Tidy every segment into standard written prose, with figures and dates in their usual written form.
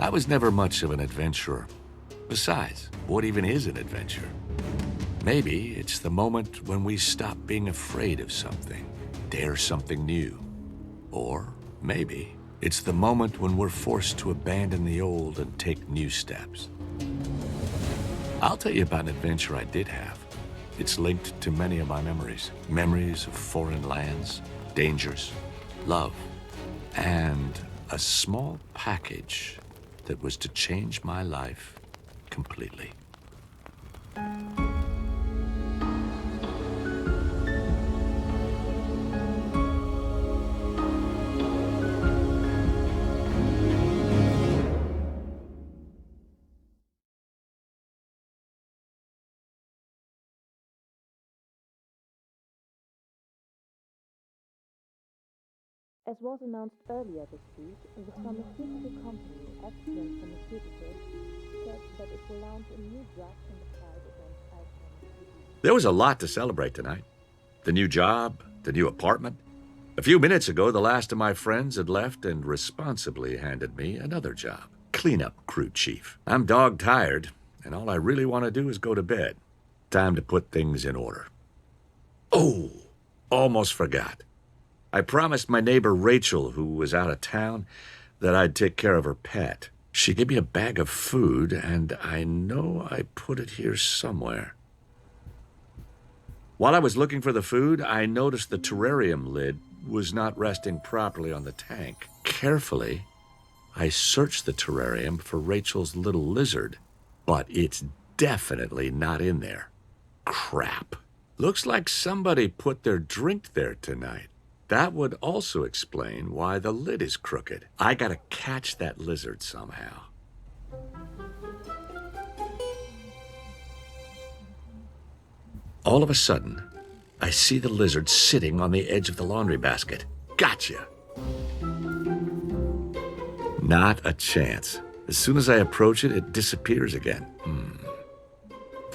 I was never much of an adventurer. Besides, what even is an adventure? Maybe it's the moment when we stop being afraid of something, dare something new. Or maybe it's the moment when we're forced to abandon the old and take new steps. I'll tell you about an adventure I did have. It's linked to many of my memories. Memories of foreign lands, dangers, love, and a small package that was to change my life completely. As was announced earlier this week, the pharmaceutical company Adventures Pharmaceuticals said that it will launch a new drug in the fight against Alzheimer's disease. There was a lot to celebrate tonight. The new job, the new apartment. A few minutes ago, the last of my friends had left and responsibly handed me another job. Cleanup crew chief. I'm dog-tired, and all I really want to do is go to bed. Time to put things in order. Oh, almost forgot. I promised my neighbor Rachel, who was out of town, that I'd take care of her pet. She gave me a bag of food, and I know I put it here somewhere. While I was looking for the food, I noticed the terrarium lid was not resting properly on the tank. Carefully, I searched the terrarium for Rachel's little lizard, but it's definitely not in there. Crap. Looks like somebody put their drink there tonight. That would also explain why the lid is crooked. I gotta catch that lizard somehow. All of a sudden, I see the lizard sitting on the edge of the laundry basket. Gotcha! Not a chance. As soon as I approach it, it disappears again.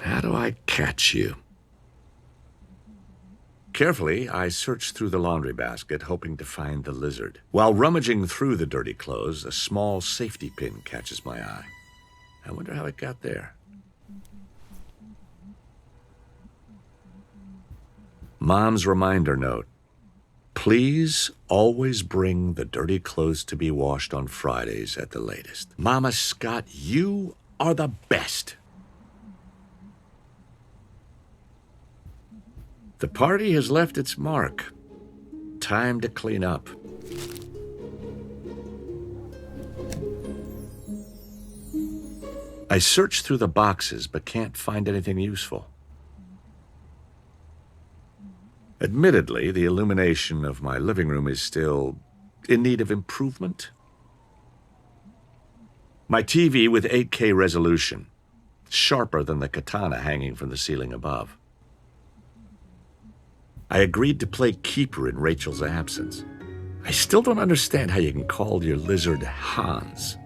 How do I catch you? Carefully, I search through the laundry basket, hoping to find the lizard. While rummaging through the dirty clothes, a small safety pin catches my eye. I wonder how it got there. Mom's reminder note. Please always bring the dirty clothes to be washed on Fridays at the latest. Mama Scott, you are the best. The party has left its mark. Time to clean up. I search through the boxes but can't find anything useful. Admittedly, the illumination of my living room is still in need of improvement. My TV with 8K resolution, sharper than the katana hanging from the ceiling above. I agreed to play keeper in Rachel's absence. I still don't understand how you can call your lizard Hans.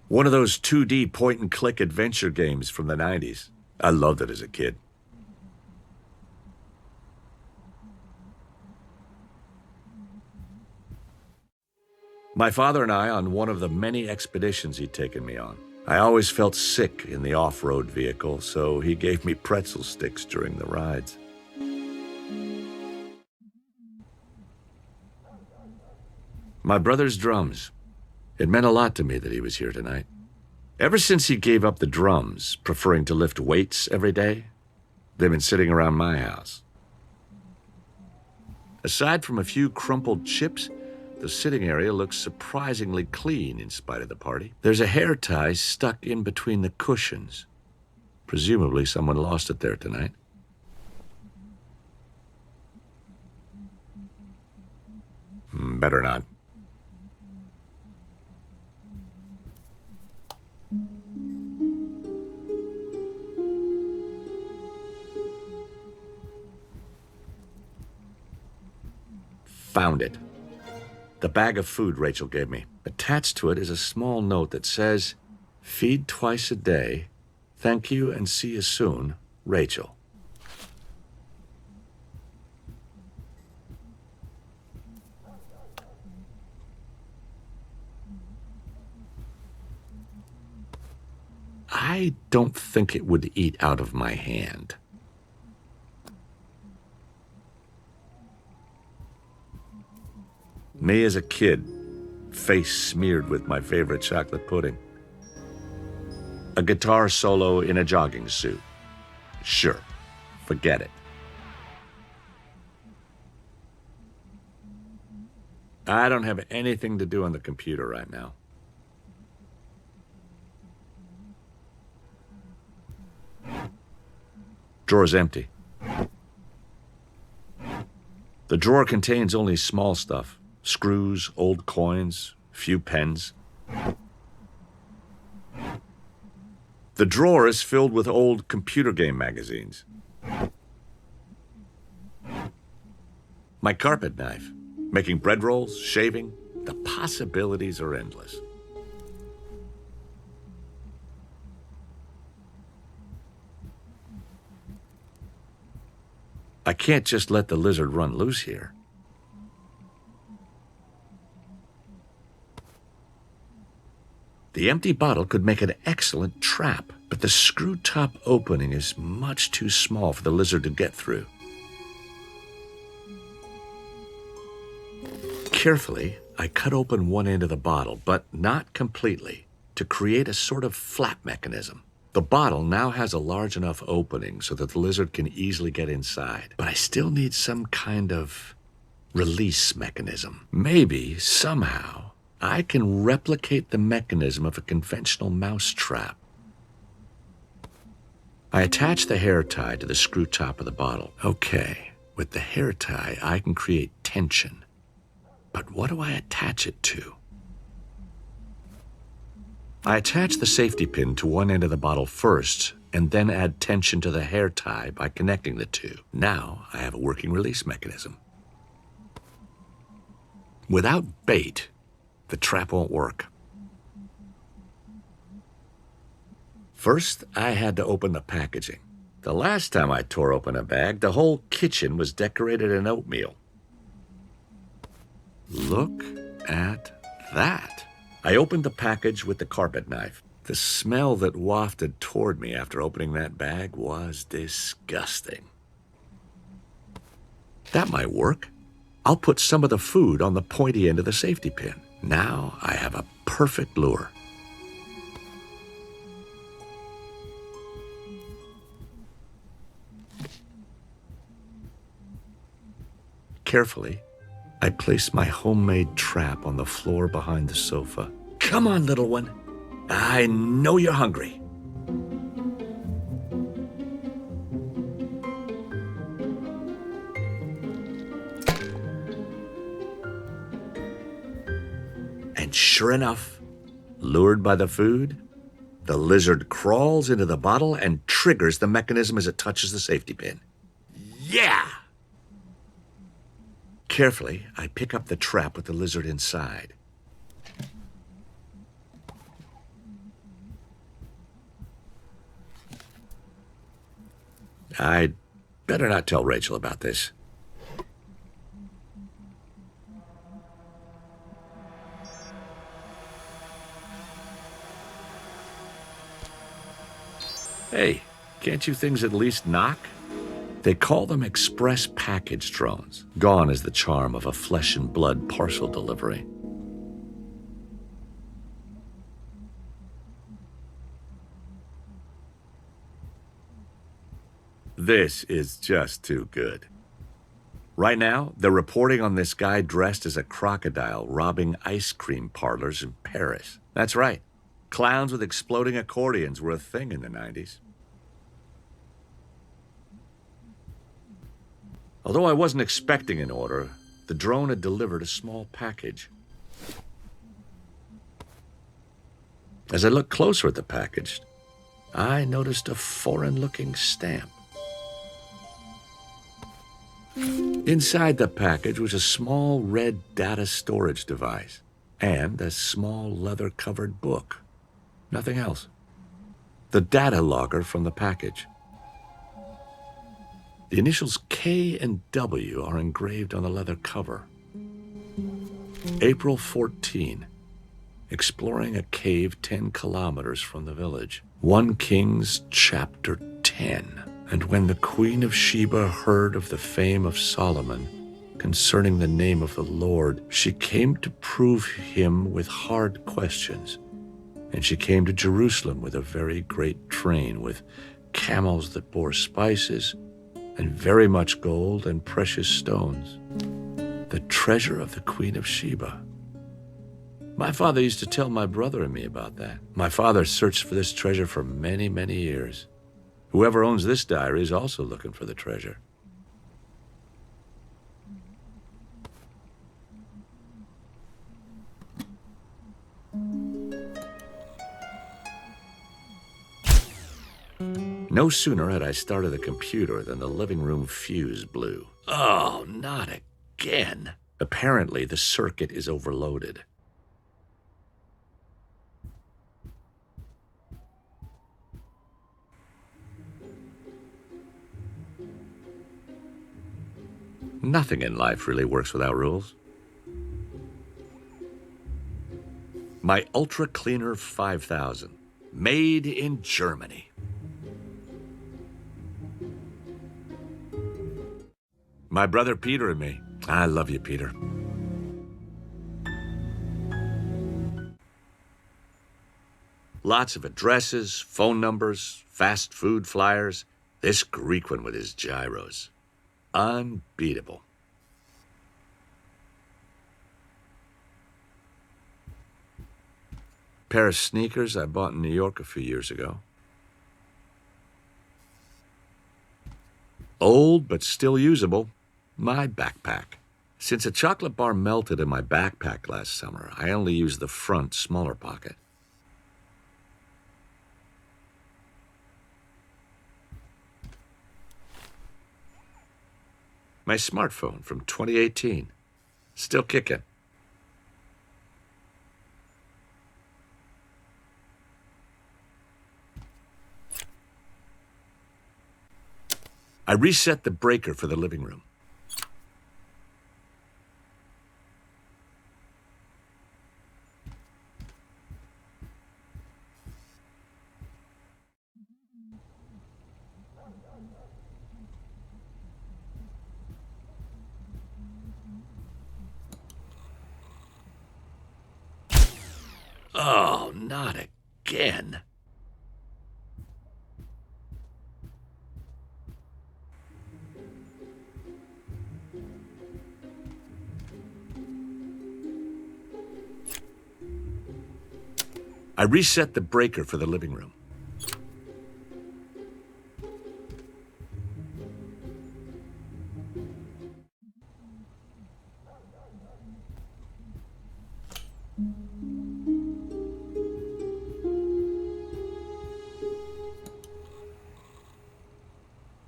One of those 2D point-and-click adventure games from the 90s. I loved it as a kid. My father and I on one of the many expeditions he'd taken me on. I always felt sick in the off-road vehicle, so he gave me pretzel sticks during the rides. My brother's drums. It meant a lot to me that he was here tonight. Ever since he gave up the drums, preferring to lift weights every day, they've been sitting around my house. Aside from a few crumpled chips, the sitting area looks surprisingly clean in spite of the party. There's a hair tie stuck in between the cushions. Presumably someone lost it there tonight. Better not. Found it. The bag of food Rachel gave me. Attached to it is a small note that says, "Feed twice a day. Thank you and see you soon, Rachel." I don't think it would eat out of my hand. Me as a kid, face smeared with my favorite chocolate pudding. A guitar solo in a jogging suit. Sure, forget it. I don't have anything to do on the computer right now. Drawer's empty. The drawer contains only small stuff. Screws, old coins, few pens. The drawer is filled with old computer game magazines. My carpet knife, making bread rolls, shaving, the possibilities are endless. I can't just let the lizard run loose here. The empty bottle could make an excellent trap, but the screw-top opening is much too small for the lizard to get through. Carefully, I cut open one end of the bottle, but not completely, to create a sort of flap mechanism. The bottle now has a large enough opening so that the lizard can easily get inside, but I still need some kind of release mechanism. Maybe, somehow, I can replicate the mechanism of a conventional mouse trap. I attach the hair tie to the screw top of the bottle. Okay, with the hair tie, I can create tension. But what do I attach it to? I attach the safety pin to one end of the bottle first, and then add tension to the hair tie by connecting the two. Now I have a working release mechanism. Without bait, the trap won't work. First, I had to open the packaging. The last time I tore open a bag, the whole kitchen was decorated in oatmeal. Look at that. I opened the package with the carpet knife. The smell that wafted toward me after opening that bag was disgusting. That might work. I'll put some of the food on the pointy end of the safety pin. Now I have a perfect lure. Carefully, I place my homemade trap on the floor behind the sofa. Come on, little one. I know you're hungry. And sure enough, lured by the food, the lizard crawls into the bottle and triggers the mechanism as it touches the safety pin. Yeah! Carefully, I pick up the trap with the lizard inside. I'd better not tell Rachel about this. Hey, can't you things at least knock? They call them express package drones. Gone is the charm of a flesh and blood parcel delivery. This is just too good. Right now, they're reporting on this guy dressed as a crocodile robbing ice cream parlors in Paris. That's right. Clowns with exploding accordions were a thing in the 90s. Although I wasn't expecting an order, the drone had delivered a small package. As I looked closer at the package, I noticed a foreign-looking stamp. Inside the package was a small red data storage device and a small leather-covered book. Nothing else. The data logger from the package. The initials K and W are engraved on the leather cover. April 14, exploring a cave 10 kilometers from the village. 1 Kings chapter 10. And when the Queen of Sheba heard of the fame of Solomon concerning the name of the Lord, she came to prove him with hard questions. And she came to Jerusalem with a very great train, with camels that bore spices, and very much gold and precious stones, the treasure of the Queen of Sheba. My father used to tell my brother and me about that. My father searched for this treasure for many, many years. Whoever owns this diary is also looking for the treasure. No sooner had I started the computer than the living room fuse blew. Oh, not again. Apparently, the circuit is overloaded. Nothing in life really works without rules. My Ultra Cleaner 5000, made in Germany. My brother Peter and me. I love you, Peter. Lots of addresses, phone numbers, fast food flyers. This Greek one with his gyros. Unbeatable. Pair of sneakers I bought in New York a few years ago. Old but still usable. My backpack. Since a chocolate bar melted in my backpack last summer, I only use the front, smaller pocket. My smartphone from 2018. Still kicking. I reset the breaker for the living room. Oh, not again. I reset the breaker for the living room.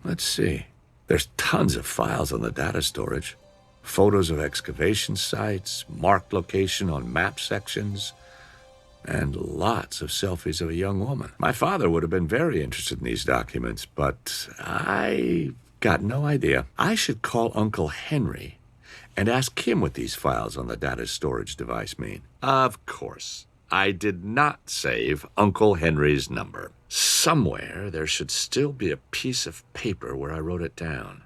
Let's see. There's tons of files on the data storage. Photos of excavation sites, marked location on map sections, and lots of selfies of a young woman. My father would have been very interested in these documents, but I got no idea. I should call Uncle Henry and ask him what these files on the data storage device mean. Of course, I did not save Uncle Henry's number. Somewhere there should still be a piece of paper where I wrote it down.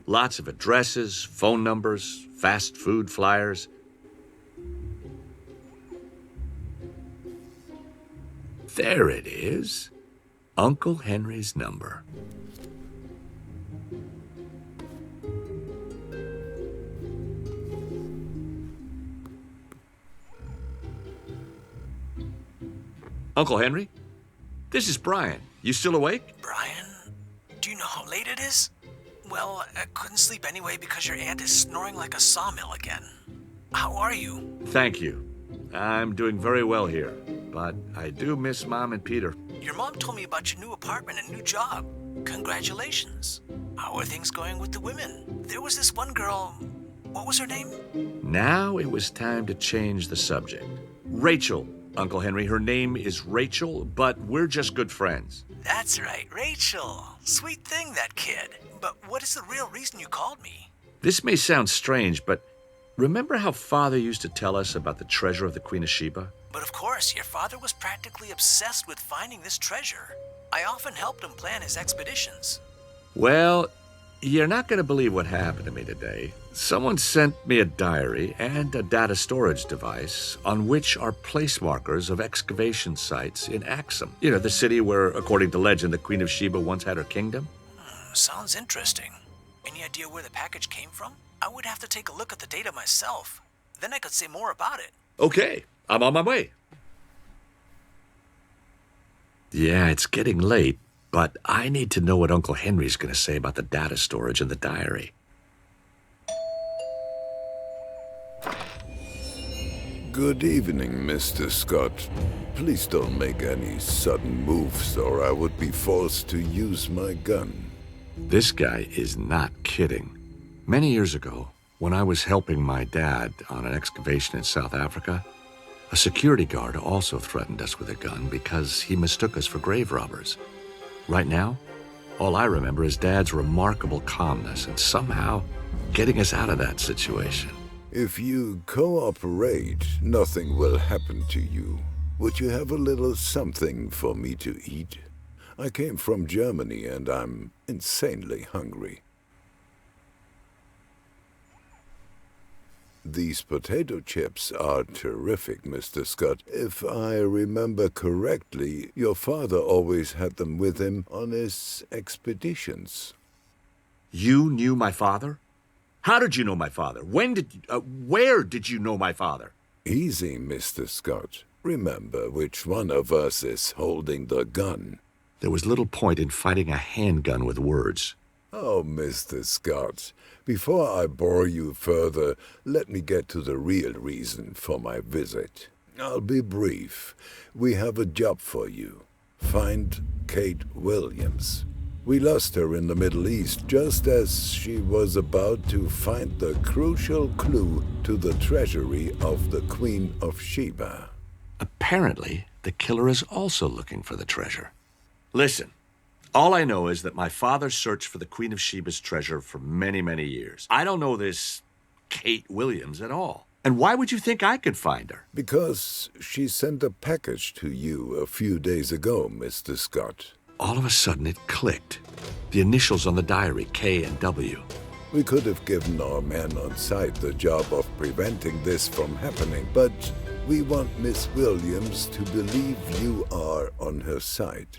Lots of addresses, phone numbers, fast food flyers. There it is. Uncle Henry's number. Uncle Henry? This is Brian. You still awake? Brian, do you know how late it is? Well, I couldn't sleep anyway because your aunt is snoring like a sawmill again. How are you? Thank you. I'm doing very well here, but I do miss Mom and Peter. Your mom told me about your new apartment and new job. Congratulations. How are things going with the women? There was this one girl. What was her name? Now it was time to change the subject. Rachel, Uncle Henry. Her name is Rachel, but we're just good friends. That's right, Rachel. Sweet thing, that kid. But what is the real reason you called me? This may sound strange, but remember how Father used to tell us about the treasure of the Queen of Sheba? But of course, your father was practically obsessed with finding this treasure. I often helped him plan his expeditions. Well, you're not going to believe what happened to me today. Someone sent me a diary and a data storage device on which are place markers of excavation sites in Axum. You know, the city where, according to legend, the Queen of Sheba once had her kingdom. Sounds interesting. Any idea where the package came from? I would have to take a look at the data myself. Then I could say more about it. Okay, I'm on my way. Yeah, it's getting late, but I need to know what Uncle Henry's going to say about the data storage in the diary. Good evening, Mr. Scott. Please don't make any sudden moves or I would be forced to use my gun. This guy is not kidding. Many years ago, when I was helping my dad on an excavation in South Africa, a security guard also threatened us with a gun because he mistook us for grave robbers. Right now, all I remember is Dad's remarkable calmness and somehow getting us out of that situation. If you cooperate, nothing will happen to you. Would you have a little something for me to eat? I came from Germany and I'm insanely hungry. These potato chips are terrific, Mr. Scott. If I remember correctly, your father always had them with him on his expeditions. You knew my father? How did you know my father? Where did you know my father? Easy, Mr. Scott. Remember which one of us is holding the gun. There was little point in fighting a handgun with words. Oh, Mr. Scott, before I bore you further, let me get to the real reason for my visit. I'll be brief. We have a job for you. Find Kate Williams. We lost her in the Middle East just as she was about to find the crucial clue to the treasury of the Queen of Sheba. Apparently, the killer is also looking for the treasure. Listen, all I know is that my father searched for the Queen of Sheba's treasure for many, many years. I don't know this Kate Williams at all. And why would you think I could find her? Because she sent a package to you a few days ago, Mr. Scott. All of a sudden, it clicked. The initials on the diary, K and W. We could have given our men on site the job of preventing this from happening, but we want Miss Williams to believe you are on her side.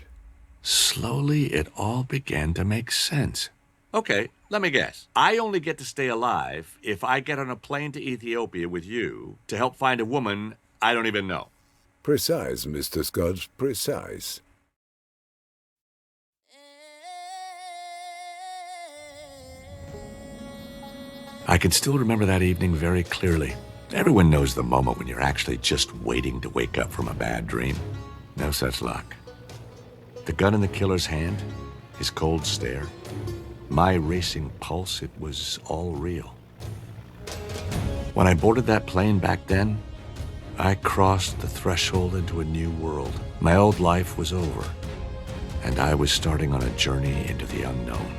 Slowly, it all began to make sense. Okay, let me guess. I only get to stay alive if I get on a plane to Ethiopia with you to help find a woman I don't even know. Precise, Mr. Scott, precise. I can still remember that evening very clearly. Everyone knows the moment when you're actually just waiting to wake up from a bad dream. No such luck. The gun in the killer's hand, his cold stare, my racing pulse, it was all real. When I boarded that plane back then, I crossed the threshold into a new world. My old life was over, and I was starting on a journey into the unknown.